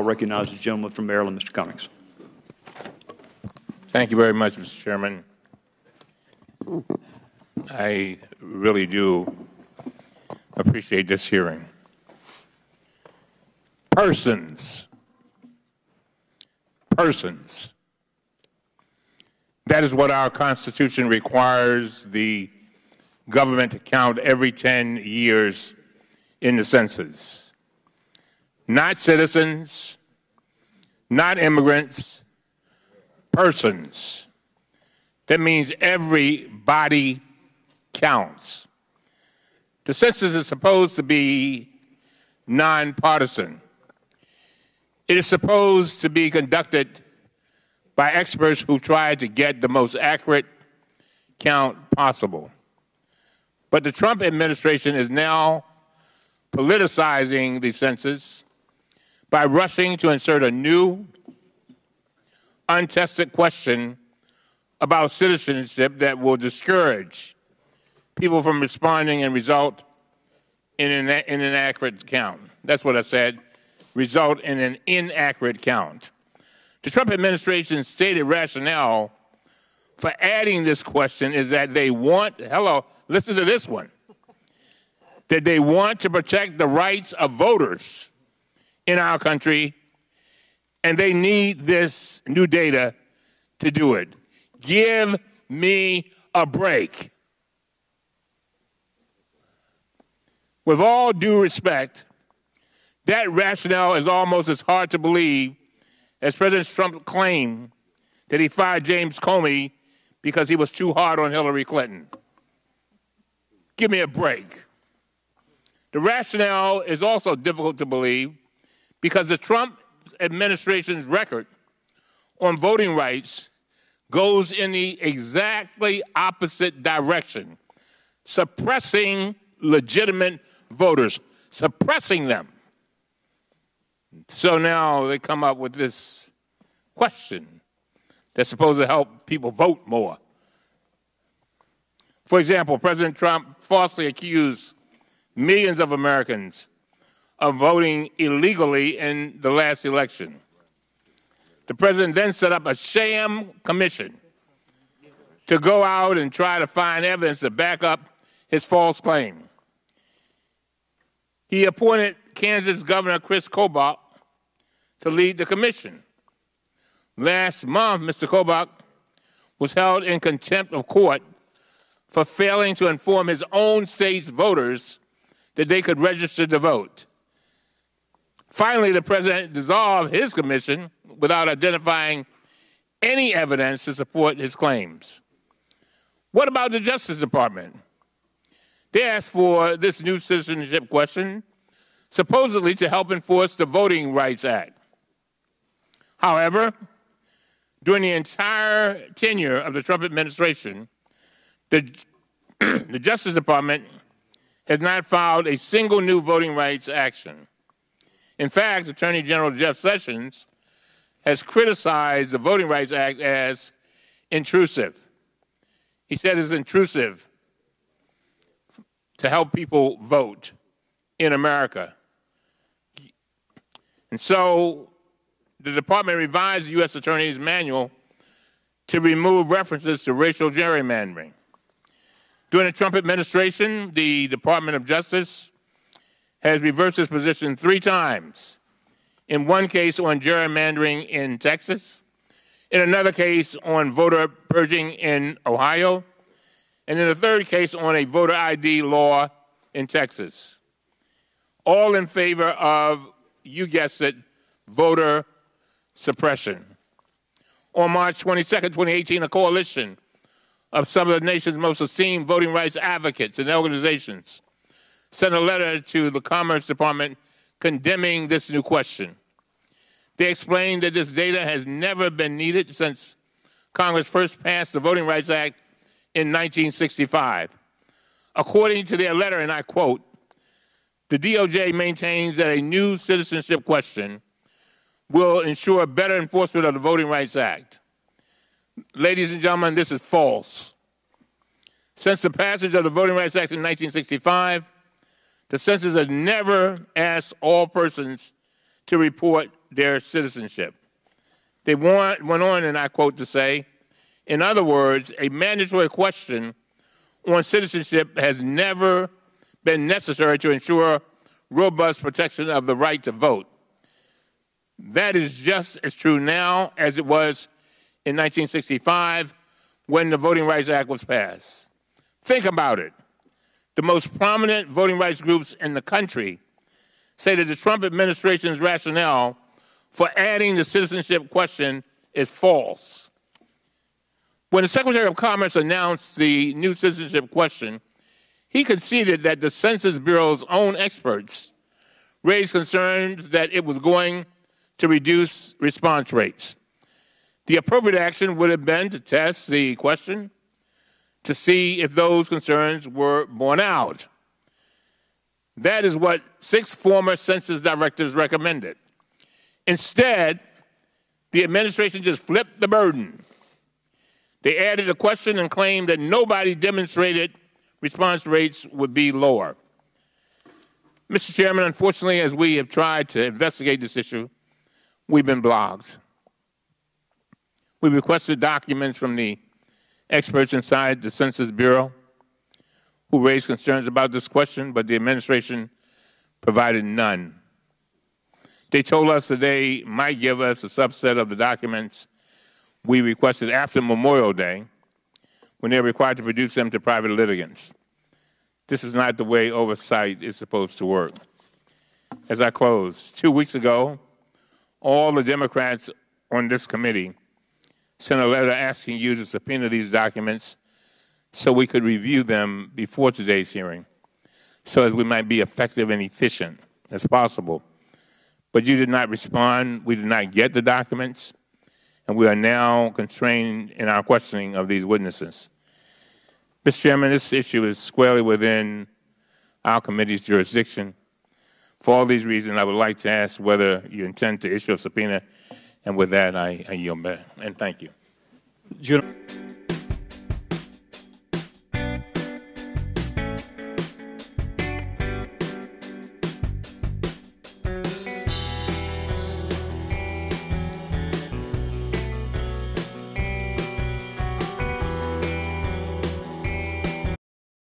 I'll recognize the gentleman from Maryland, Mr. Cummings. Thank you very much, Mr. Chairman. I really do appreciate this hearing. Persons. That is what our Constitution requires the government to count every 10 years in the census. Not citizens, not immigrants, persons. That means every body counts. The census is supposed to be nonpartisan. It is supposed to be conducted by experts who try to get the most accurate count possible. But the Trump administration is now politicizing the census by rushing to insert a new, untested question about citizenship that will discourage people from responding and result in an inaccurate count. That's what I said, result in an inaccurate count. The Trump administration's stated rationale for adding this question is that they want, listen to this one, that they want to protect the rights of voters in our country, and they need this new data to do it. Give me a break. With all due respect, that rationale is almost as hard to believe as President Trump claimed that he fired James Comey because he was too hard on Hillary Clinton. Give me a break. The rationale is also difficult to believe because the Trump administration's record on voting rights goes in the exactly opposite direction, suppressing legitimate voters, suppressing them. So now they come up with this question that's supposed to help people vote more. For example, President Trump falsely accused millions of Americans of voting illegally in the last election. The president then set up a sham commission to go out and try to find evidence to back up his false claim. He appointed Kansas Governor Chris Kobach to lead the commission. Last month, Mr. Kobach was held in contempt of court for failing to inform his own state's voters that they could register to vote. Finally, the president dissolved his commission without identifying any evidence to support his claims. What about the Justice Department? They asked for this new citizenship question supposedly to help enforce the Voting Rights Act. However, during the entire tenure of the Trump administration, the Justice Department has not filed a single new voting rights action. In fact, Attorney General Jeff Sessions has criticized the Voting Rights Act as intrusive. He said it's intrusive to help people vote in America. And so the department revised the U.S. Attorney's Manual to remove references to racial gerrymandering. During the Trump administration, the Department of Justice has reversed its position 3 times. In one case on gerrymandering in Texas, in another case on voter purging in Ohio, and in a third case on a voter ID law in Texas. All in favor of, you guessed it, voter suppression. On March 22, 2018, a coalition of some of the nation's most esteemed voting rights advocates and organizations sent a letter to the Commerce Department condemning this new question. They explained that this data has never been needed since Congress first passed the Voting Rights Act in 1965. According to their letter, and I quote, the DOJ maintains that a new citizenship question will ensure better enforcement of the Voting Rights Act. Ladies and gentlemen, this is false. Since the passage of the Voting Rights Act in 1965, the census has never asked all persons to report their citizenship. They went on, and I quote, to say, in other words, a mandatory question on citizenship has never been necessary to ensure robust protection of the right to vote. That is just as true now as it was in 1965 when the Voting Rights Act was passed. Think about it. The most prominent voting rights groups in the country say that the Trump administration's rationale for adding the citizenship question is false. When the Secretary of Commerce announced the new citizenship question, he conceded that the Census Bureau's own experts raised concerns that it was going to reduce response rates. The appropriate action would have been to test the question to see if those concerns were borne out. That is what 6 former census directors recommended. Instead, the administration just flipped the burden. They added a question and claimed that nobody demonstrated response rates would be lower. Mr. Chairman, unfortunately, as we have tried to investigate this issue, we've been blocked. We requested documents from the experts inside the Census Bureau who raised concerns about this question, but the administration provided none. They told us that they might give us a subset of the documents we requested after Memorial Day, when they're required to produce them to private litigants. This is not the way oversight is supposed to work. As I close, 2 weeks ago, all the Democrats on this committee sent a letter asking you to subpoena these documents so we could review them before today's hearing, so as we might be effective and efficient as possible. But you did not respond. We did not get the documents, and we are now constrained in our questioning of these witnesses. Mr. Chairman, this issue is squarely within our committee's jurisdiction. For all these reasons, I would like to ask whether you intend to issue a subpoena, and with that, I yield back. And thank you.